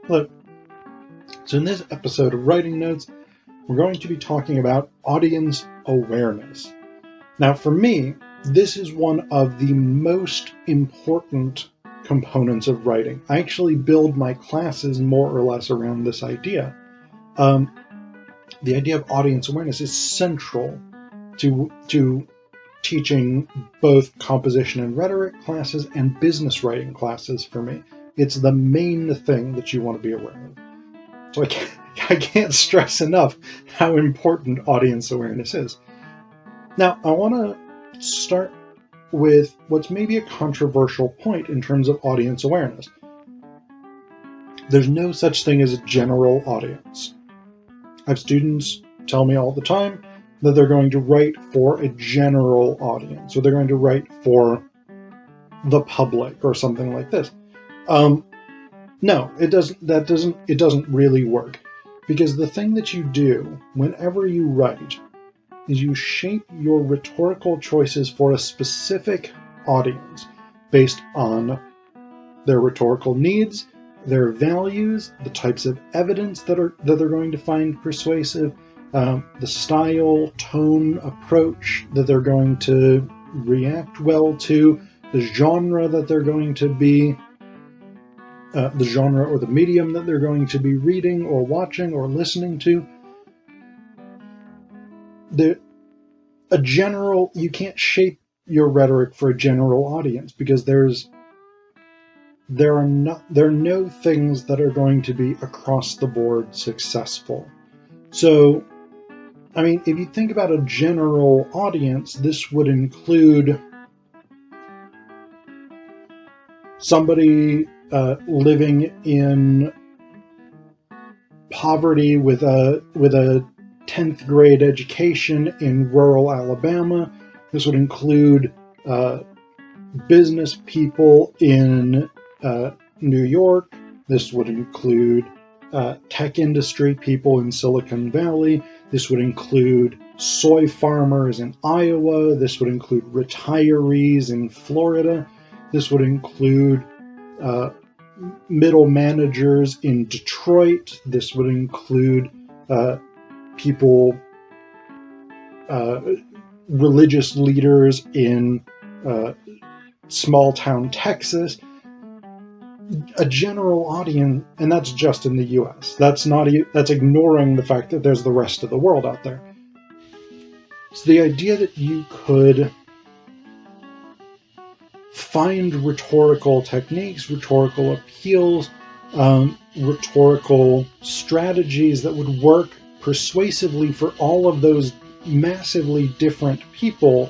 Hello. So in this episode of Writing Notes, we're going to be talking about audience awareness. Now for me, this is one of the most important components of writing. I actually build my classes more or less around this idea. The idea of audience awareness is central to teaching both composition and rhetoric classes and business writing classes for me. It's the main thing that you want to be aware of. So I can't stress enough how important audience awareness is. Now, I want to start with what's maybe a controversial point in terms of audience awareness. There's no such thing as a general audience. I have students tell me all the time that they're going to write for a general audience, or they're going to write for the public, or something like this. No, it doesn't really work, because the thing that you do whenever you write is you shape your rhetorical choices for a specific audience based on their rhetorical needs, their values, the types of evidence that they're going to find persuasive, the style, tone, approach that they're going to react well to, the genre that they're going to be the genre or the medium that they're going to be reading or watching or listening to. You can't shape your rhetoric for a general audience, because there are no things that are going to be across the board successful. So, I mean, if you think about a general audience, this would include somebody living in poverty with a 10th grade education in rural Alabama. This would include business people in New York. This would include tech industry people in Silicon Valley. This would include soy farmers in Iowa. This would include retirees in Florida. This would include middle managers in Detroit. This would include people, religious leaders in small town Texas. A general audience, and that's just in the US. That's ignoring the fact that there's the rest of the world out there. So the idea that you could find rhetorical techniques, rhetorical appeals, rhetorical strategies that would work persuasively for all of those massively different people,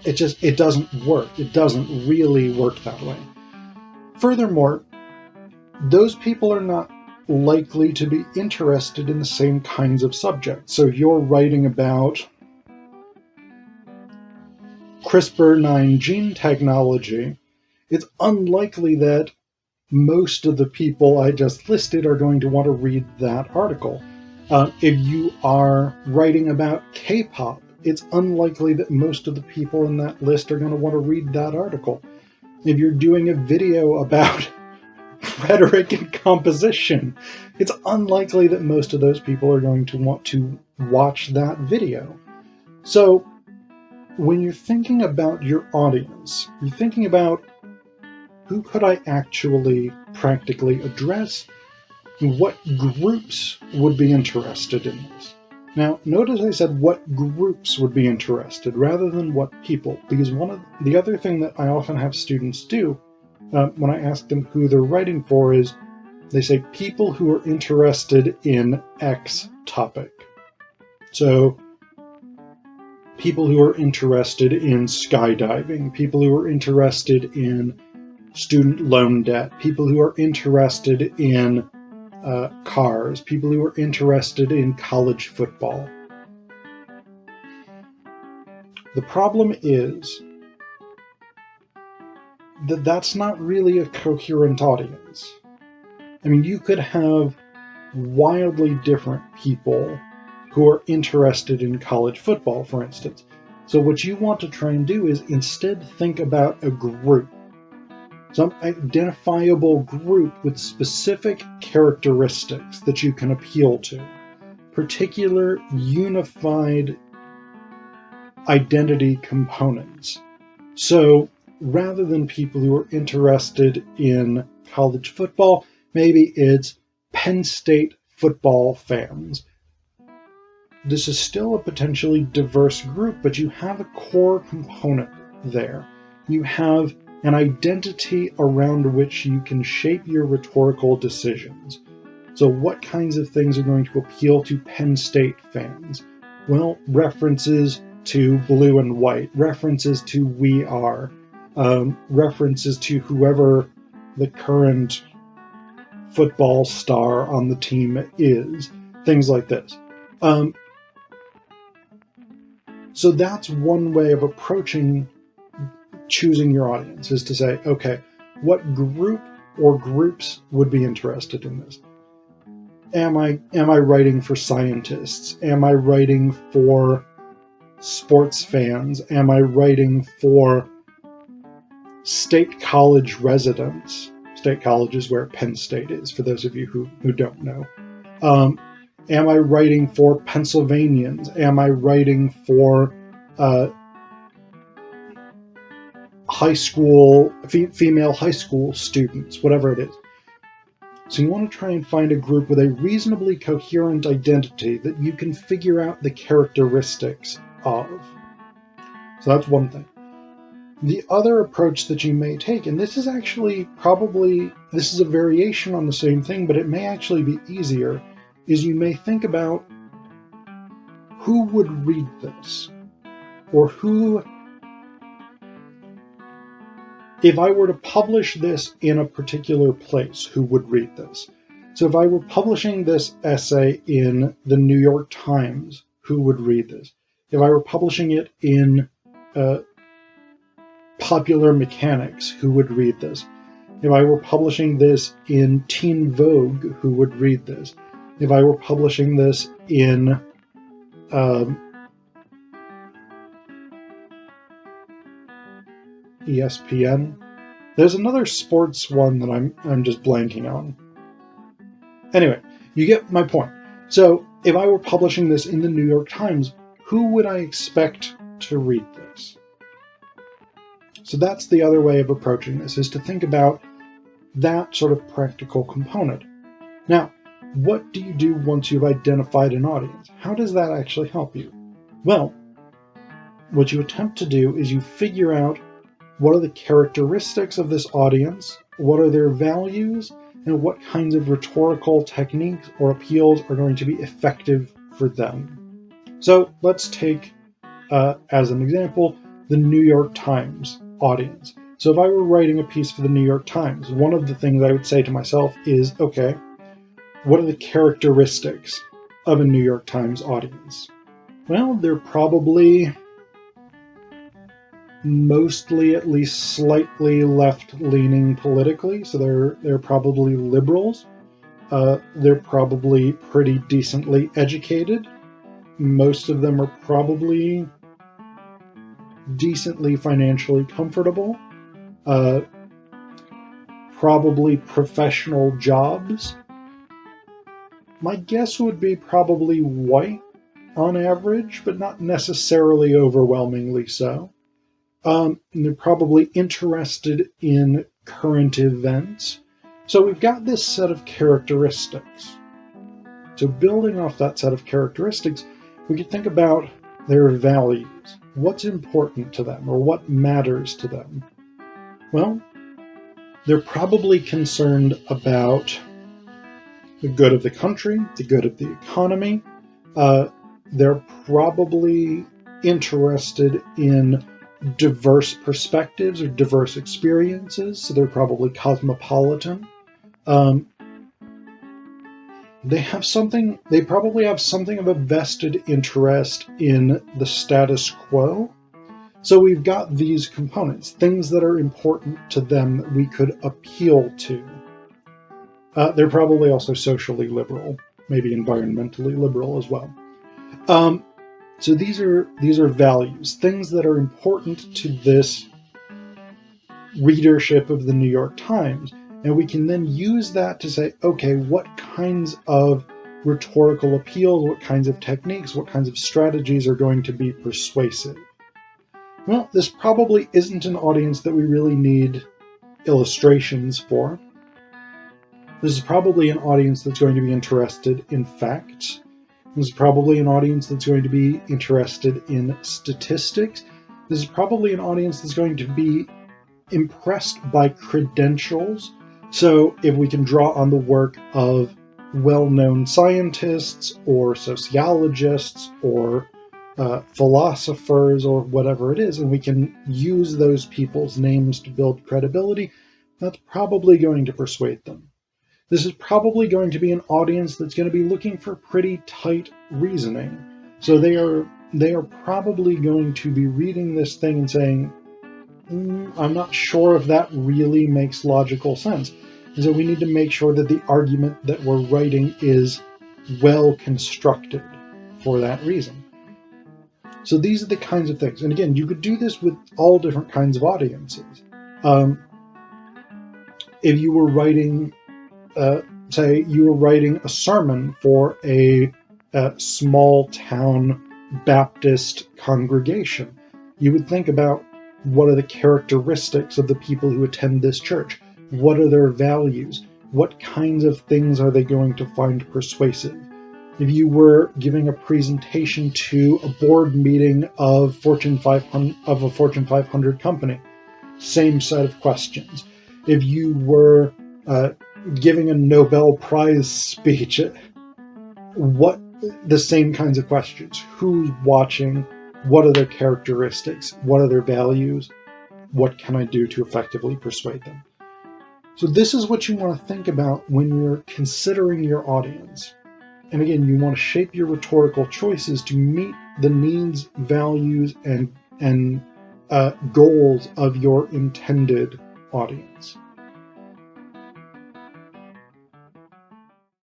it doesn't work. It doesn't really work that way. Furthermore, those people are not likely to be interested in the same kinds of subjects. So if you're writing about CRISPR-9 gene technology, it's unlikely that most of the people I just listed are going to want to read that article. If you are writing about K-pop, it's unlikely that most of the people in that list are going to want to read that article. If you're doing a video about rhetoric and composition, it's unlikely that most of those people are going to want to watch that video. So when you're thinking about your audience, you're thinking about, who could I actually practically address? What groups would be interested in this? Now, notice I said what groups would be interested rather than what people, because one of the other thing that I often have students do when I ask them who they're writing for is they say people who are interested in X topic. So people who are interested in skydiving, people who are interested in student loan debt, people who are interested in cars, people who are interested in college football. The problem is that that's not really a coherent audience. I mean, you could have wildly different people who are interested in college football, for instance. So what you want to try and do is instead think about a group. some identifiable group with specific characteristics that you can appeal to, particular unified identity components. So rather than people who are interested in college football, maybe it's Penn State football fans. This is still a potentially diverse group, but you have a core component there. You have an identity around which you can shape your rhetorical decisions. So what kinds of things are going to appeal to Penn State fans? Well, references to blue and white, references to We Are, references to whoever the current football star on the team is, things like this. So that's one way of approaching choosing your audience, is to say, okay, what group or groups would be interested in this? Am I writing for scientists? Am I writing for sports fans? Am I writing for state college residents? State college is where Penn State is, for those of you who don't know. Am I writing for Pennsylvanians? Am I writing for high school, female high school students, whatever it is? So you want to try and find a group with a reasonably coherent identity that you can figure out the characteristics of. So that's one thing. The other approach that you may take, and this is actually this is a variation on the same thing, but it may actually be easier, is you may think about who would read this, or who, if I were to publish this in a particular place, who would read this? So if I were publishing this essay in the New York Times, who would read this? If I were publishing it in Popular Mechanics, who would read this? If I were publishing this in Teen Vogue, who would read this? If I were publishing this in ESPN, there's another sports one that I'm just blanking on. Anyway, you get my point. So if I were publishing this in the New York Times, who would I expect to read this? So that's the other way of approaching this, is to think about that sort of practical component. Now, what do you do once you've identified an audience? How does that actually help you? Well, what you attempt to do is you figure out what are the characteristics of this audience, what are their values, and what kinds of rhetorical techniques or appeals are going to be effective for them. So let's take, as an example, the New York Times audience. So if I were writing a piece for the New York Times, one of the things I would say to myself is, okay, what are the characteristics of a New York Times audience? Well, they're probably mostly at least slightly left-leaning politically, so they're probably liberals. They're probably pretty decently educated. Most of them are probably decently financially comfortable. Probably professional jobs. My guess would be probably white on average, but not necessarily overwhelmingly so. They're probably interested in current events. So we've got this set of characteristics. So building off that set of characteristics, we could think about their values. What's important to them, or what matters to them? Well, they're probably concerned about the good of the country, the good of the economy. They're probably interested in diverse perspectives or diverse experiences, so they're probably cosmopolitan. They probably have something of a vested interest in the status quo. So we've got these components, things that are important to them that we could appeal to. They're probably also socially liberal, maybe environmentally liberal as well. So these are values, things that are important to this readership of the New York Times. And we can then use that to say, okay, what kinds of rhetorical appeals, what kinds of techniques, what kinds of strategies are going to be persuasive? Well, this probably isn't an audience that we really need illustrations for. This is probably an audience that's going to be interested in facts. This is probably an audience that's going to be interested in statistics. This is probably an audience that's going to be impressed by credentials. So if we can draw on the work of well-known scientists or sociologists or philosophers or whatever it is, and we can use those people's names to build credibility, that's probably going to persuade them. This is probably going to be an audience that's going to be looking for pretty tight reasoning. So they are probably going to be reading this thing and saying, I'm not sure if that really makes logical sense. And so we need to make sure that the argument that we're writing is well constructed for that reason. So these are the kinds of things. And again, you could do this with all different kinds of audiences. If you were writing, say you were writing a sermon for a small town Baptist congregation, you would think about, what are the characteristics of the people who attend this church? What are their values? What kinds of things are they going to find persuasive? If you were giving a presentation to a board meeting of a Fortune 500 company, same set of questions. If you were giving a Nobel Prize speech, the same kinds of questions. Who's watching? What are their characteristics? What are their values? What can I do to effectively persuade them? So this is what you want to think about when you're considering your audience. And again, you want to shape your rhetorical choices to meet the needs, values, and goals of your intended audience.